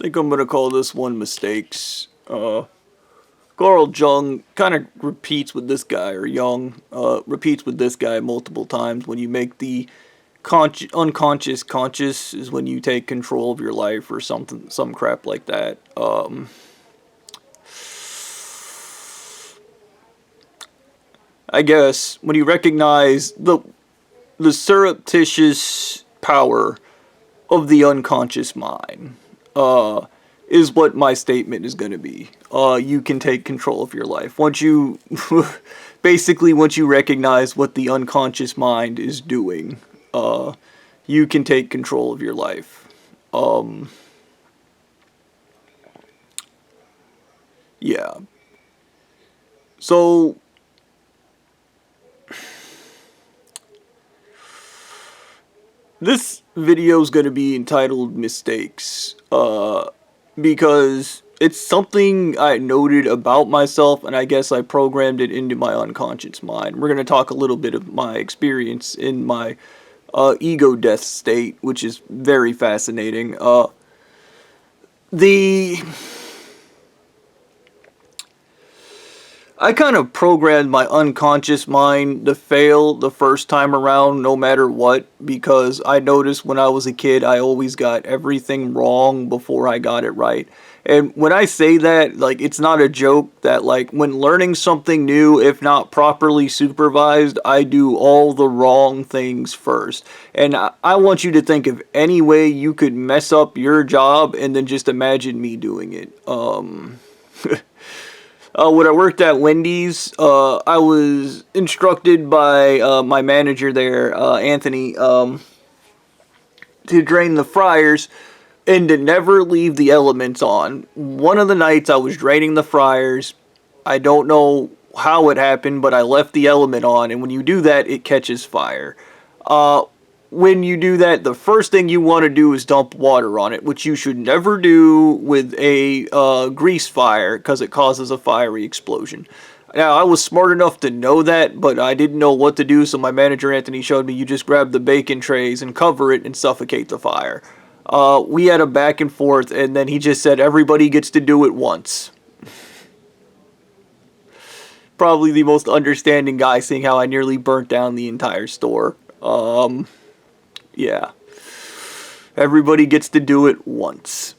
think I'm gonna call this one mistakes. Carl Jung kind of repeats with this guy, or Jung repeats with this guy multiple times. When you make the unconscious conscious is when you take control of your life, or something, some crap like that. I guess when you recognize the surreptitious power of the unconscious mind, is what my statement is going to be. You can take control of your life once you, basically, once you recognize what the unconscious mind is doing. You can take control of your life. Yeah. So this video is going to be entitled Mistakes, because it's something I noted about myself, and I guess I programmed it into my unconscious mind. We're going to talk a little bit of my experience in my ego death state, which is very fascinating. The I kind of programmed my unconscious mind to fail the first time around no matter what, because I noticed when I was a kid I always got everything wrong before I got it right. And when I say that, like, it's not a joke that, like, when learning something new, if not properly supervised, I do all the wrong things first. And I want you to think of any way you could mess up your job and then just imagine me doing it. When I worked at Wendy's, I was instructed by my manager there, Anthony, to drain the fryers and to never leave the elements on. One of the nights I was draining the fryers. I don't know how it happened, but I left the element on, and when you do that, it catches fire. When you do that, the first thing you want to do is dump water on it, which you should never do with a grease fire, because it causes a fiery explosion. Now, I was smart enough to know that, but I didn't know what to do, so my manager Anthony showed me you just grab the bacon trays and cover it and suffocate the fire. We had a back and forth, and then he just said everybody gets to do it once. Probably the most understanding guy, seeing how I nearly burnt down the entire store. Yeah. Everybody gets to do it once.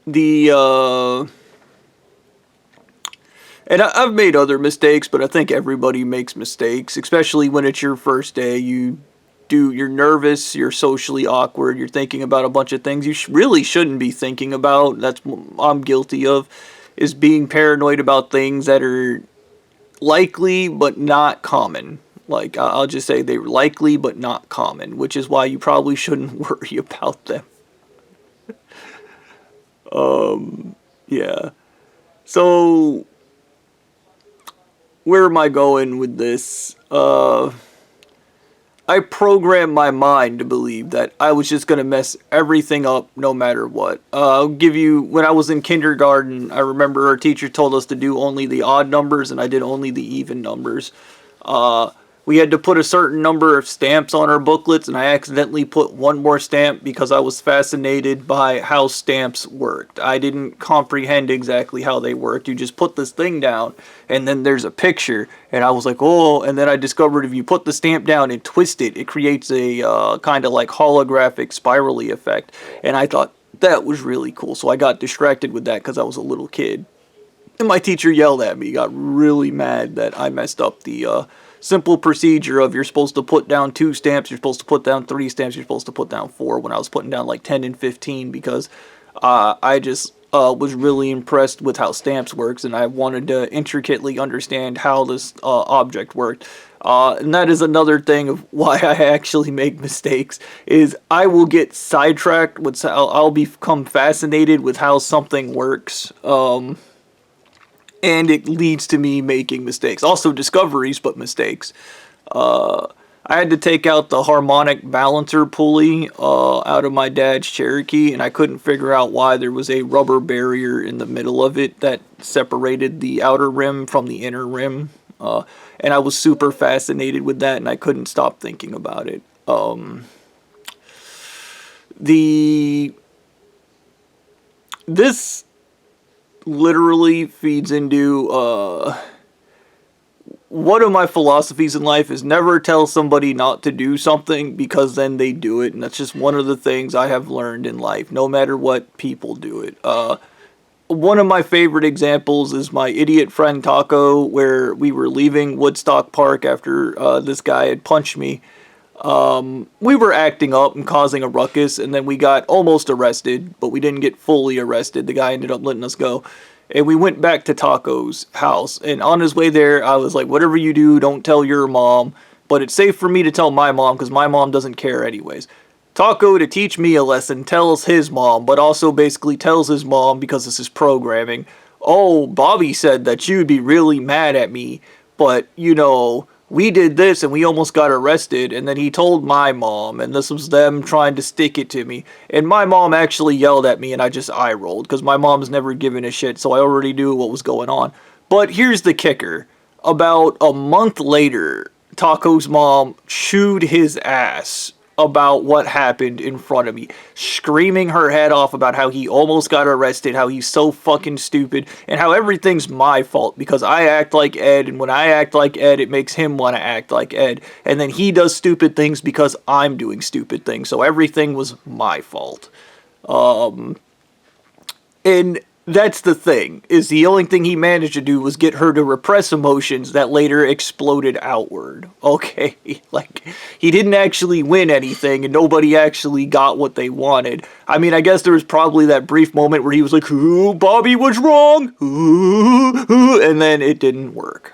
And I've made other mistakes, but I think everybody makes mistakes, especially when it's your first day. You're nervous, you're socially awkward, you're thinking about a bunch of things you really shouldn't be thinking about. That's what I'm guilty of, is being paranoid about things that are likely but not common. Like, I'll just say they're likely but not common, which is why you probably shouldn't worry about them. Yeah. So, where am I going with this? I programmed my mind to believe that I was just going to mess everything up no matter what. I'll give you, when I was in kindergarten, I remember our teacher told us to do only the odd numbers, and I did only the even numbers. We had to put a certain number of stamps on our booklets, and I accidentally put one more stamp because I was fascinated by how stamps worked. I didn't comprehend exactly how they worked. You just put this thing down, and then there's a picture, and I was like, oh, and then I discovered if you put the stamp down and twist it, it creates a kind of like holographic spirally effect, and I thought that was really cool, so I got distracted with that because I was a little kid. And my teacher yelled at me, got really mad that I messed up the simple procedure of you're supposed to put down 2 stamps, you're supposed to put down 3 stamps, you're supposed to put down 4, when I was putting down like 10 and 15, because I just was really impressed with how stamps works, and I wanted to intricately understand how this object worked. And that is another thing of why I actually make mistakes, is I will get sidetracked with, I'll become fascinated with how something works, and it leads to me making mistakes. Also discoveries, but mistakes. I had to take out the harmonic balancer pulley out of my dad's Cherokee, and I couldn't figure out why there was a rubber barrier in the middle of it that separated the outer rim from the inner rim. And I was super fascinated with that, and I couldn't stop thinking about it. The this literally feeds into one of my philosophies in life is never tell somebody not to do something because then they do it, and that's just one of the things I have learned in life, no matter what people do it. One of my favorite examples is my idiot friend Taco, where we were leaving Woodstock Park after this guy had punched me. We were acting up and causing a ruckus, and then we got almost arrested, but we didn't get fully arrested. The guy ended up letting us go. And we went back to Taco's house, and on his way there, I was like, whatever you do, don't tell your mom, but it's safe for me to tell my mom, because my mom doesn't care anyways. Taco, to teach me a lesson, tells his mom, but also basically tells his mom, because this is programming, oh, Bobby said that you'd be really mad at me, but, you know, we did this and we almost got arrested, and then he told my mom, and this was them trying to stick it to me, and my mom actually yelled at me, and I just eye rolled, because my mom's never given a shit, so I already knew what was going on. But here's the kicker. About a month later, Taco's mom chewed his ass about what happened in front of me, screaming her head off about how he almost got arrested, how he's so fucking stupid, and how everything's my fault because I act like Ed, and when I act like Ed, it makes him want to act like Ed, and then he does stupid things because I'm doing stupid things, so everything was my fault. And that's the thing, is the only thing he managed to do was get her to repress emotions that later exploded outward. Okay, like, he didn't actually win anything, and nobody actually got what they wanted. I mean, I guess there was probably that brief moment where he was like, ooh, Bobby was wrong, ooh, and then it didn't work.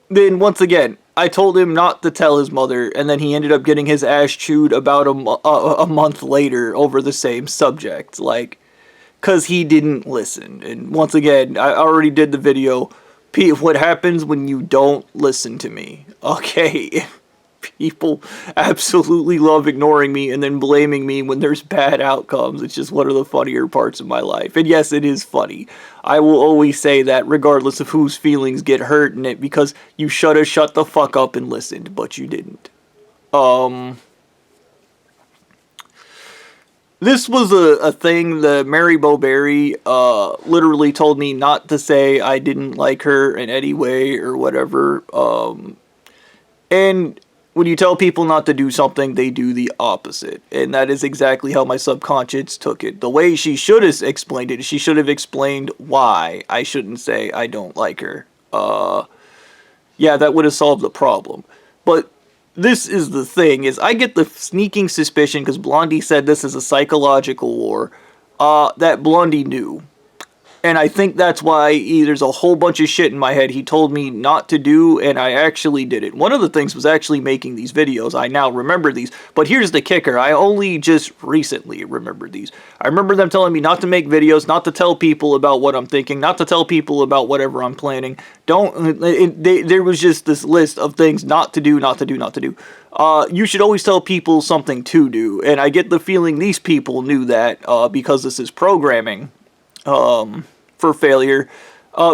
Then once again, I told him not to tell his mother, and then he ended up getting his ass chewed about a month later over the same subject, like, because he didn't listen. And once again, I already did the video, what happens when you don't listen to me, okay? People absolutely love ignoring me and then blaming me when there's bad outcomes. It's just one of the funnier parts of my life. And yes, it is funny. I will always say that regardless of whose feelings get hurt in it, because you shoulda shut the fuck up and listened, but you didn't. This was a thing that Mary Bowberry literally told me not to say I didn't like her in any way or whatever. And when you tell people not to do something, they do the opposite. And that is exactly how my subconscious took it. The way she should have explained it, she should have explained why I shouldn't say I don't like her. Yeah, that would have solved the problem. But this is the thing, is I get the sneaking suspicion, because Blondie said this is a psychological war, that Blondie knew. And I think that's why there's a whole bunch of shit in my head he told me not to do, and I actually did it. One of the things was actually making these videos. I now remember these. But here's the kicker. I only just recently remembered these. I remember them telling me not to make videos, not to tell people about what I'm thinking, not to tell people about whatever I'm planning. There was just this list of things not to do, not to do, not to do. You should always tell people something to do. And I get the feeling these people knew that because this is programming. For failure,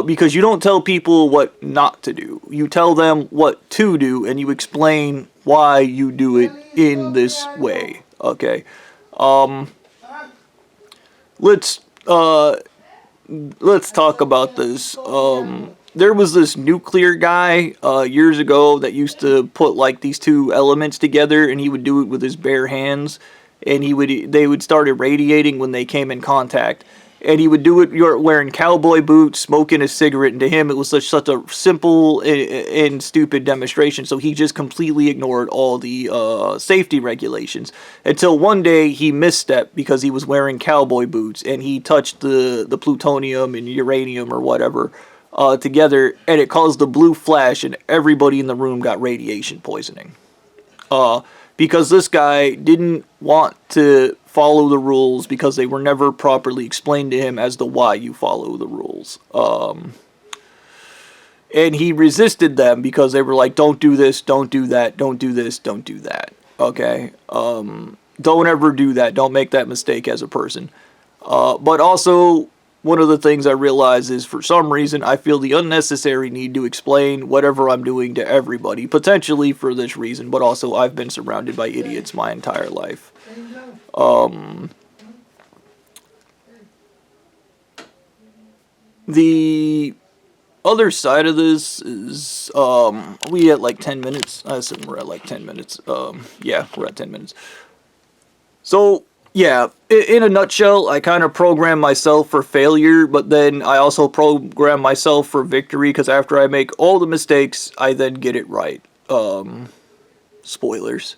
because you don't tell people what not to do. You tell them what to do, and you explain why you do it in this way. Okay. Let's talk about this. There was this nuclear guy years ago that used to put like these two elements together, and he would do it with his bare hands, and they would start irradiating when they came in contact. And he would do it wearing cowboy boots, smoking a cigarette, and to him it was such a simple and stupid demonstration, so he just completely ignored all the safety regulations. Until one day he misstepped because he was wearing cowboy boots, and he touched the plutonium and uranium or whatever together, and it caused a blue flash, and everybody in the room got radiation poisoning. Because this guy didn't want to follow the rules because they were never properly explained to him as to why you follow the rules. And he resisted them because they were like, don't do this, don't do that, don't do this, don't do that. Okay? Don't ever do that. Don't make that mistake as a person. But also, one of the things I realize is for some reason I feel the unnecessary need to explain whatever I'm doing to everybody, potentially for this reason, but also I've been surrounded by idiots my entire life. The other side of this is, we at like 10 minutes? I assume we're at like 10 minutes. Yeah, we're at 10 minutes. So, yeah, in a nutshell, I kind of program myself for failure, but then I also program myself for victory, because after I make all the mistakes, I then get it right. Spoilers.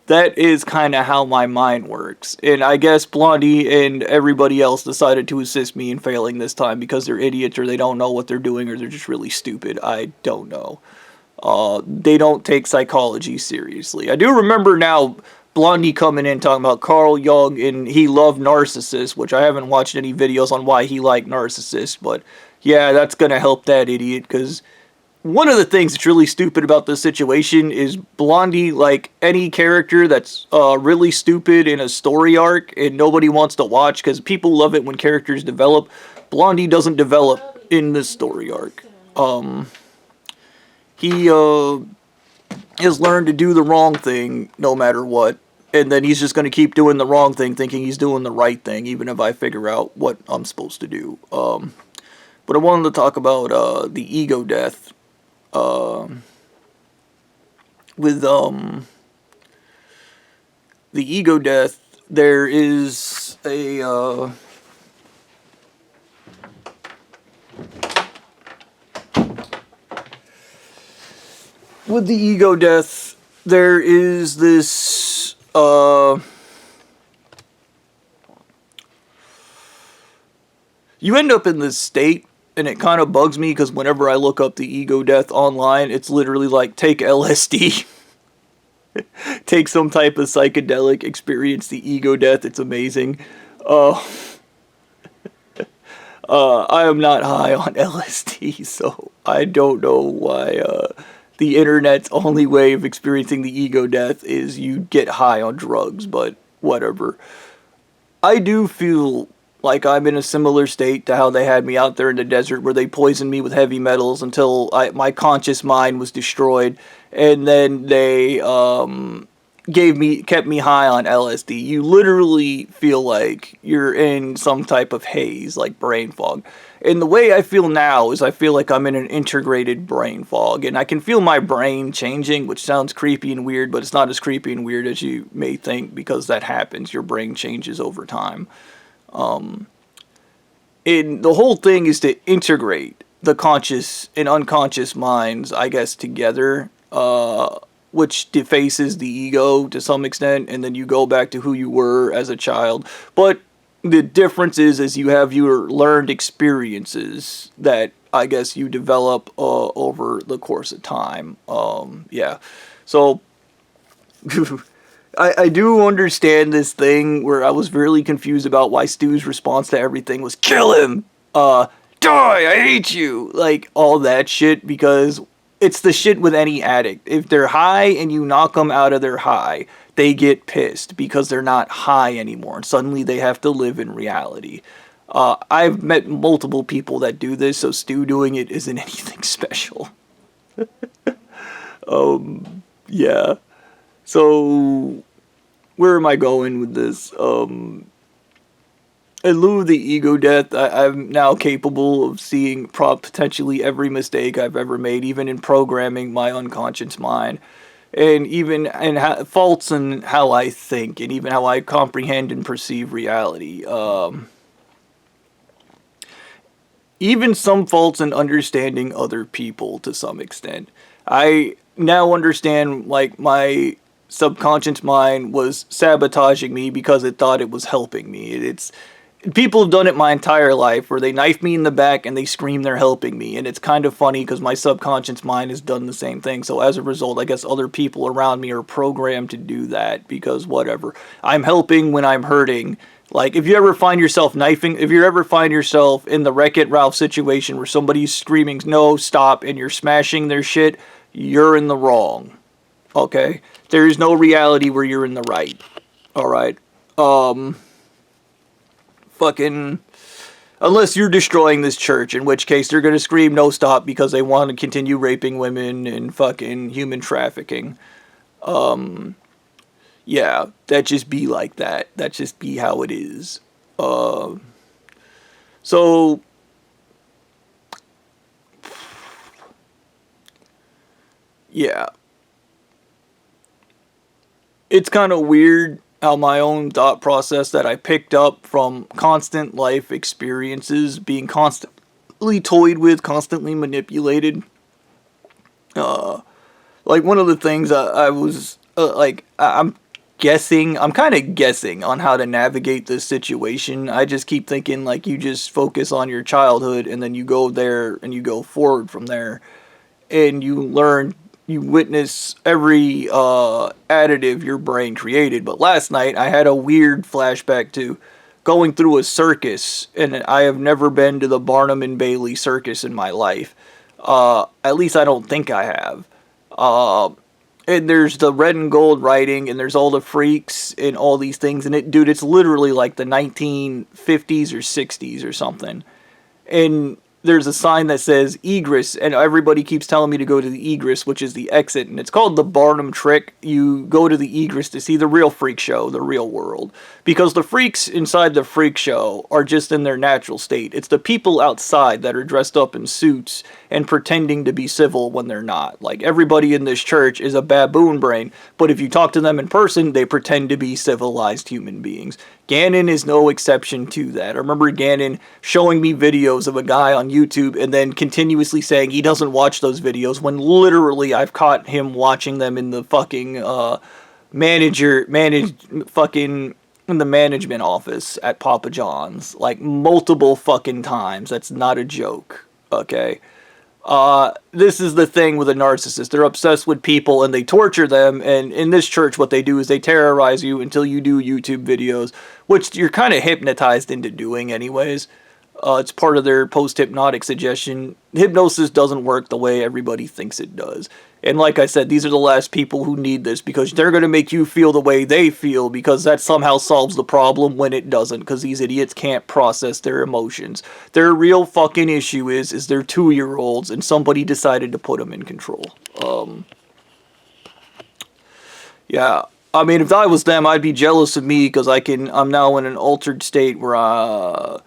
That is kind of how my mind works. And I guess Blondie and everybody else decided to assist me in failing this time because they're idiots or they don't know what they're doing or they're just really stupid. I don't know. They don't take psychology seriously. I do remember now Blondie coming in talking about Carl Jung and he loved narcissists, which I haven't watched any videos on why he liked narcissists, but yeah, that's going to help that idiot, because one of the things that's really stupid about this situation is Blondie, like any character that's really stupid in a story arc and nobody wants to watch because people love it when characters develop. Blondie doesn't develop in this story arc. He has learned to do the wrong thing no matter what, and then he's just going to keep doing the wrong thing thinking he's doing the right thing even if I figure out what I'm supposed to do. But I wanted to talk about the ego death. With the ego death, there is a with the ego death, there is this you end up in this state. And it kind of bugs me because whenever I look up the ego death online, it's literally like, take LSD. Take some type of psychedelic, experience the ego death. It's amazing. I am not high on LSD, so I don't know why the internet's only way of experiencing the ego death is you get high on drugs, but whatever. I do feel like I'm in a similar state to how they had me out there in the desert where they poisoned me with heavy metals until my conscious mind was destroyed, and then they kept me high on LSD. You literally feel like you're in some type of haze, like brain fog. And the way I feel now is I feel like I'm in an integrated brain fog, and I can feel my brain changing, which sounds creepy and weird, but it's not as creepy and weird as you may think, because that happens. Your brain changes over time. And the whole thing is to integrate the conscious and unconscious minds, I guess, together, which defaces the ego to some extent, and then you go back to who you were as a child. But the difference is you have your learned experiences that I guess you develop over the course of time. Yeah. So I do understand this thing where I was really confused about why Stu's response to everything was kill him, die, I hate you, like all that shit, because it's the shit with any addict. If they're high and you knock them out of their high, they get pissed because they're not high anymore and suddenly they have to live in reality. I've met multiple people that do this, so Stu doing it isn't anything special. Yeah. So, where am I going with this? In lieu of the ego death, I'm now capable of seeing potentially every mistake I've ever made, even in programming my unconscious mind. And even in faults in how I think, and even how I comprehend and perceive reality. Even some faults in understanding other people to some extent. I now understand, like, my subconscious mind was sabotaging me because it thought it was helping me. People have done it my entire life where they knife me in the back and they scream they're helping me, and it's kind of funny because my subconscious mind has done the same thing. So as a result, I guess other people around me are programmed to do that because whatever. I'm helping when I'm hurting. Like, if you ever find yourself knifing, if you ever find yourself in the Wreck-It Ralph situation where somebody's screaming, no, stop, and you're smashing their shit, you're in the wrong. Okay? There is no reality where you're in the right. Alright? fucking... Unless you're destroying this church, in which case they're gonna scream no stop because they want to continue raping women and fucking human trafficking. Yeah, that just be like that. That just be how it is. So... Yeah. It's kind of weird how my own thought process that I picked up from constant life experiences, being constantly toyed with, constantly manipulated. Like one of the things I was I'm guessing, I'm kind of guessing on how to navigate this situation. I just keep thinking like you just focus on your childhood and then you go there and you go forward from there and you learn, you witness every additive your brain created. But last night I had a weird flashback to going through a circus, and I have never been to the Barnum and Bailey circus in my life. At least I don't think I have. And there's the red and gold writing, and there's all the freaks and all these things, and it's literally like the 1950s or 60s or something. And there's a sign that says egress, and everybody keeps telling me to go to the egress, which is the exit, and it's called the Barnum trick. You go to the egress to see the real freak show, the real world. Because the freaks inside the freak show are just in their natural state. It's the people outside that are dressed up in suits and pretending to be civil when they're not. Like, everybody in this church is a baboon brain, but if you talk to them in person, they pretend to be civilized human beings. Gannon is no exception to that. I remember Gannon showing me videos of a guy on YouTube and then continuously saying he doesn't watch those videos when literally I've caught him watching them in the fucking in the management office at Papa John's, like multiple fucking times. That's not a joke, okay? This is the thing with a narcissist. They're obsessed with people and they torture them, and in this church what they do is they terrorize you until you do YouTube videos, which you're kind of hypnotized into doing anyways. It's part of their post-hypnotic suggestion. Hypnosis doesn't work the way everybody thinks it does. And like I said, these are the last people who need this, because they're going to make you feel the way they feel, because that somehow solves the problem when it doesn't, because these idiots can't process their emotions. Their real fucking issue is they're 2-year-olds and somebody decided to put them in control. Yeah. I mean, if I was them, I'd be jealous of me, because I'm now in an altered state where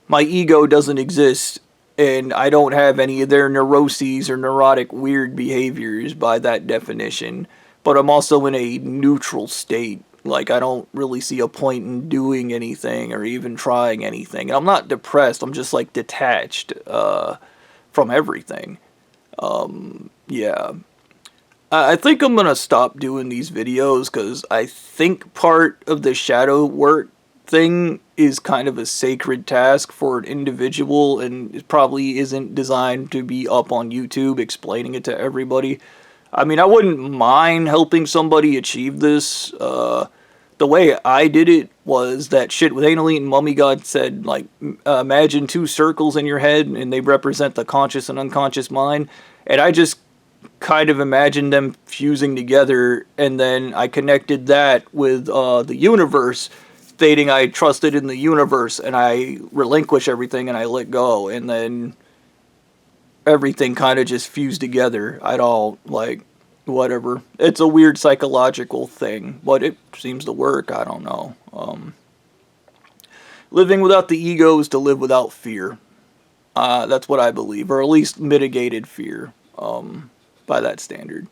my ego doesn't exist, and I don't have any of their neuroses or neurotic weird behaviors by that definition. But I'm also in a neutral state. Like, I don't really see a point in doing anything or even trying anything. And I'm not depressed, I'm just, like, detached from everything. Yeah. I think I'm gonna stop doing these videos, because I think part of the shadow work thing is kind of a sacred task for an individual, and it probably isn't designed to be up on YouTube explaining it to everybody. I mean, I wouldn't mind helping somebody achieve this. The way I did it was that shit with Anal Eating Mummy God said, like, imagine 2 circles in your head and they represent the conscious and unconscious mind, and I just kind of imagined them fusing together, and then I connected that with the universe, stating I trusted in the universe, and I relinquish everything and I let go, and then everything kind of just fused together. I'd all, like, whatever. It's a weird psychological thing, but it seems to work. I don't know. Living without the ego is to live without fear. That's what I believe, or at least mitigated fear, by that standard.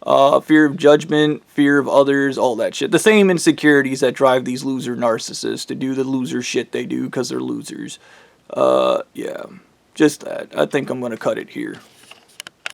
Fear of judgment, fear of others, all that shit. The same insecurities that drive these loser narcissists to do the loser shit they do because they're losers. Yeah. Just that. I think I'm going to cut it here.